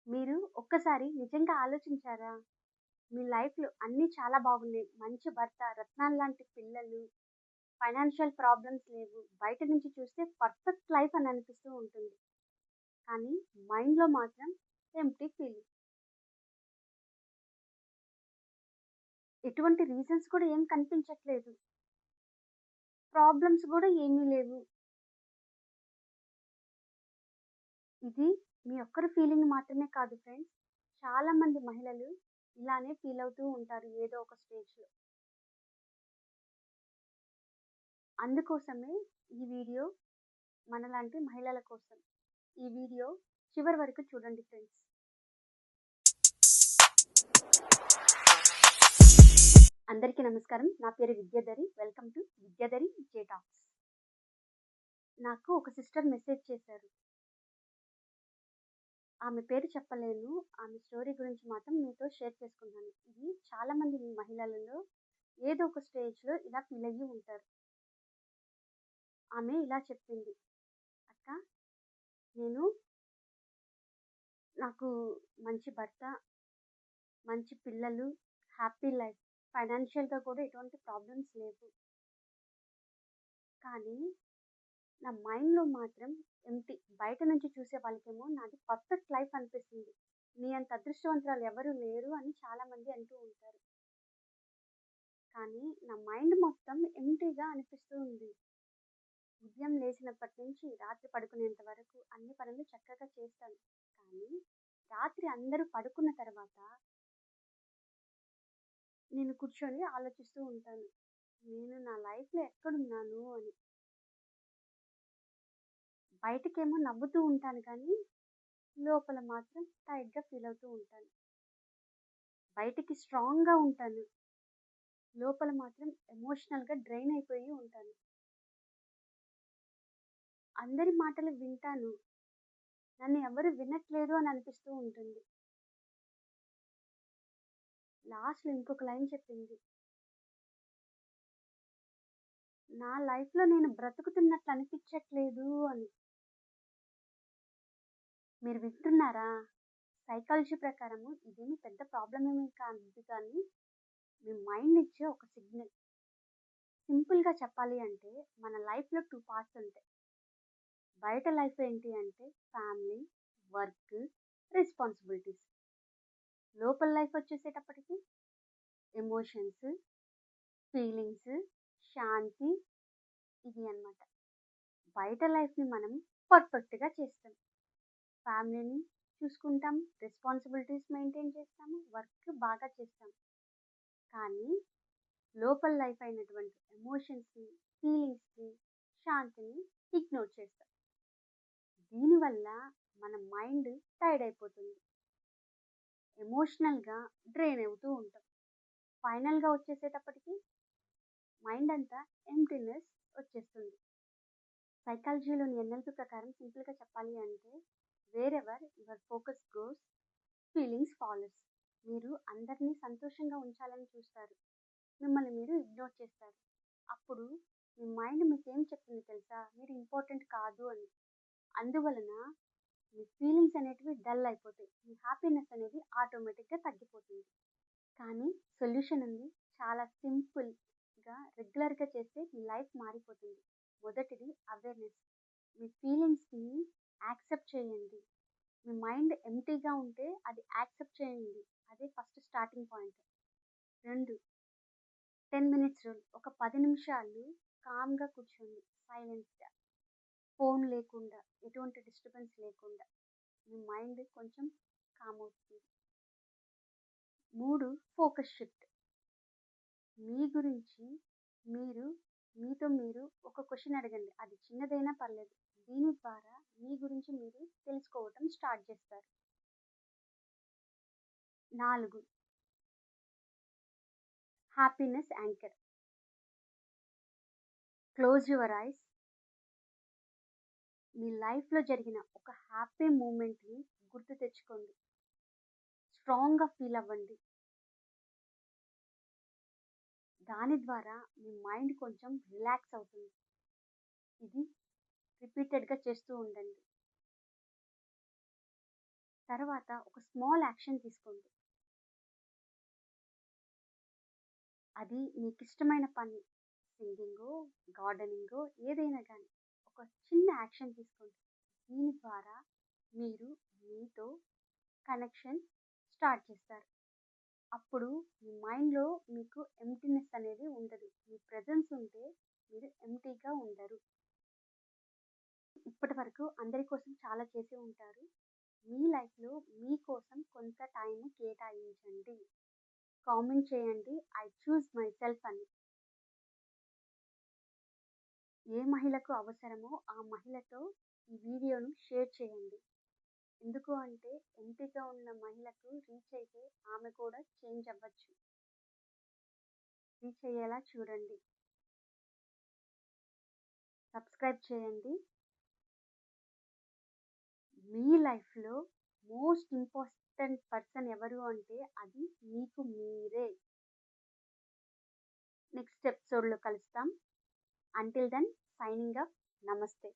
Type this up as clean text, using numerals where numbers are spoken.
మీరు ఒక్కసారి నిజంగా ఆలోచించారా? మీ లైఫ్‌లో అన్నీ చాలా బాగున్నాయి. మంచి భర్త, రత్నాల్లాంటి పిల్లలు, ఫైనాన్షియల్ ప్రాబ్లమ్స్ లేవు. బయట నుంచి చూస్తే పర్ఫెక్ట్ లైఫ్ అని అనిపిస్తూ ఉంటుంది. కానీ మైండ్‌లో మాత్రం ఎంప్టీ ఫీలింగ్. ఎటువంటి రీజన్స్ కూడా ఏం కనిపించట్లేదు. ప్రాబ్లమ్స్ గూడా ఏమీ లేవు. ఇది మీ ఒక్కరి ఫీలింగ్ మాత్రమే కాదు ఫ్రెండ్స్. చాలా మంది మహిళలు ఇలానే ఫీల్ అవుతూ ఉంటారు ఏదో ఒక స్టేజ్‌లో. అందుకోసమే ఈ వీడియో మనలాంటి మహిళల కోసం. ఈ వీడియో చివరి వరకు చూడండి ఫ్రెండ్స్. అందరికీ నమస్కారం. నా పేరు Vidyadhari. Welcome to Vidyadhari J talks. నాకు ఒక సిస్టర్ మెసేజ్ చేశారు. ఆమె పేరు చెప్పలేను. ఆమె స్టోరీ గురించి మాత్రం మీతో షేర్ చేసుకుంటాను. ఇది చాలా మంది మహిళలలో ఏదో ఒక స్టేజ్‌లో ఇలా ఫీల్ అయ్యి ఉంటారు. ఆమె ఇలా చెప్పింది. అక్క, నేను నాకు మంచి భర్త, మంచి పిల్లలు, హ్యాపీ లైఫ్. ఫైనాన్షియల్‌గా కూడా ఎటువంటి ప్రాబ్లమ్స్ లేవు. కానీ నా మైండ్‌లో మాత్రం ఎంప్టీ. బయట నుంచి చూసే వాళ్ళకేమో నాది పర్ఫెక్ట్ లైఫ్ అనిపిస్తుంది. నీ అంత అదృష్టవంతురాలు ఎవరు లేరు అని చాలామంది అంటూ ఉంటారు. కానీ నా మైండ్ మొత్తం ఎంప్టీగా అనిపిస్తూ ఉంది. ఉదయం లేచినప్పటి నుంచి రాత్రి పడుకునేంత వరకు అన్ని పనులు చక్కగా చేస్తాను. కానీ రాత్రి అందరూ పడుకున్న తర్వాత నేను కూర్చొని ఆలోచిస్తూ ఉంటాను. నేను నా లైఫ్‌లో ఎక్కడున్నాను అని. బయటకేమో నవ్వుతూ ఉంటాను కానీ లోపల మాత్రం టైట్‌గా ఫీల్ అవుతూ ఉంటాను. బయటికి స్ట్రాంగ్‌గా ఉంటాను. లోపల మాత్రం ఎమోషనల్‌గా డ్రైన్ అయిపోయి ఉంటాను. అందరి మాటలు వింటాను. నన్ను ఎవరు వినట్లేదు అని అనిపిస్తూ ఉంటుంది. లాస్ట్‌లో ఇంకొక లైన్ చెప్పింది. నా లైఫ్‌లో నేను బ్రతుకుతున్నట్లు అనిపించట్లేదు అని. మీరు వింటున్నారా? సైకాలజీ ప్రకారము ఇదేమి పెద్ద ప్రాబ్లమ్ ఏమీ కాదు కానీ మీ మైండ్ ఇచ్చే ఒక సిగ్నల్. సింపుల్‌గా చెప్పాలి అంటే మన లైఫ్‌లో 2 పార్ట్స్ ఉంటాయి. బయట లైఫ్ ఏంటి అంటే ఫ్యామిలీ, వర్క్, రెస్పాన్సిబిలిటీస్. లోపల లైఫ్ వచ్చేసేటప్పటికి ఎమోషన్స్, ఫీలింగ్స్, శాంతి, ఇవి అన్నమాట. బయట లైఫ్‌ని మనం పర్ఫెక్ట్‌గా చేస్తాం. ఫ్యామిలీని చూసుకుంటాం, రెస్పాన్సిబిలిటీస్ మెయింటైన్ చేస్తాము, వర్క్ బాగా చేస్తాం. కానీ లోపల లైఫ్ అయినటువంటి ఎమోషన్స్‌ని, ఫీలింగ్స్‌ని, శాంతిని ఇగ్నోర్ చేస్తాం. దీనివల్ల మన మైండ్ టైర్డ్ అయిపోతుంది. ఎమోషనల్‌గా డ్రైన్ అవుతూ ఉంటాం. ఫైనల్‌గా వచ్చేసేటప్పటికి మైండ్ అంతా ఎంప్టీనెస్ వచ్చేస్తుంది. సైకాలజీలోని ఎన్ఎల్‌పి ప్రకారం సింపుల్‌గా చెప్పాలి అంటే wherever your focus goes feelings follows. మీరు అందరినీ సంతోషంగా ఉంచాలని చూస్తారు. మిమ్మల్ని మీరు ఇగ్నోర్ చేస్తారు. అప్పుడు మీ మైండ్ మీకేం చెప్తుంది తెలుసా? మీరు ఇంపార్టెంట్ కాదు అని. అందువలన మీ ఫీలింగ్స్ అనేటివి డల్ అయిపోతాయి. మీ హ్యాపీనెస్ అనేది ఆటోమేటిక్‌గా తగ్గిపోతుంది. కానీ సొల్యూషన్ ఉంది. చాలా సింపుల్‌గా రెగ్యులర్‌గా చేస్తే మీ లైఫ్ మారిపోతుంది. మొదటిది అవేర్‌నెస్. మీ ఫీలింగ్స్‌ని యాక్సెప్ట్ చేయండి. మీ మైండ్ ఎంప్టీగా ఉంటే అది యాక్సెప్ట్ చేయండి. అదే first starting point. 2, 10 minutes rule. ఒక 10 నిమిషాలు కామ్‌గా కూర్చోండి. సైలెన్స్‌గా. ఫోన్ లేకుండా, ఎటువంటి డిస్టర్బెన్స్ లేకుండా. మీ మైండ్ కొంచెం కామ్ అవుతుంది. 3, ఫోకస్ షిఫ్ట్. మీ గురించి మీరు మీతో మీరు ఒక క్వెషన్ అడగండి. అది చిన్నదైనా పర్లేదు. దీని ద్వారా మీ గురించి మీరు తెలుసుకోవటం స్టార్ట్ చేస్తారు. 4, happiness anchor. Close your eyes. మీ లైఫ్‌లో జరిగిన ఒక హ్యాపీ మూమెంట్‌ని గుర్తు తెచ్చుకోండి. స్ట్రాంగ్‌గా ఫీల్ అవ్వండి. దాని ద్వారా మీ మైండ్ కొంచెం రిలాక్స్ అవుతుంది. ఇది రిపీటెడ్‌గా చేస్తూ ఉండండి. తర్వాత ఒక స్మాల్ యాక్షన్ తీసుకోండి. అది మీకిష్టమైన పని సింగింగో, గార్డెనింగో ఏదైనా గానీ ఒక చిన్న యాక్షన్ తీసుకోండి. దీని ద్వారా మీరు మీతో కనెక్షన్ స్టార్ట్ చేస్తారు. అప్పుడు మీ మైండ్‌లో మీకు ఎంప్టీనెస్ అనేది ఉండదు. మీ ప్రెజెన్స్ ఉంటే మీరు ఎంప్టీగా ఉండరు. ఇప్పటివరకు అందరి కోసం చాలా చేసి ఉంటారు. మీ లైఫ్‌లో మీకోసం కొంత టైం కేటాయించండి. కామెంట్ చేయండి. ఐ చూజ్ మైసెల్ఫ్ అని. ఏ మహిళకు అవసరమో ఆ మహిళతో ఈ వీడియోను షేర్ చేయండి. ఎందుకు అంటే ఎంపీగా ఉన్న మహిళకు రీచ్ అయితే ఆమె కూడా చేంజ్ అవ్వచ్చు. రీచ్ అయ్యేలా చూడండి. సబ్స్క్రైబ్ చేయండి. మీ లైఫ్‌లో మోస్ట్ ఇంపార్టెంట్ పర్సన్ ఎవరు అంటే అది మీకు మీరే. నెక్స్ట్ ఎపిసోడ్‌లో కలుస్తాం. Until then signing off. నమస్తే.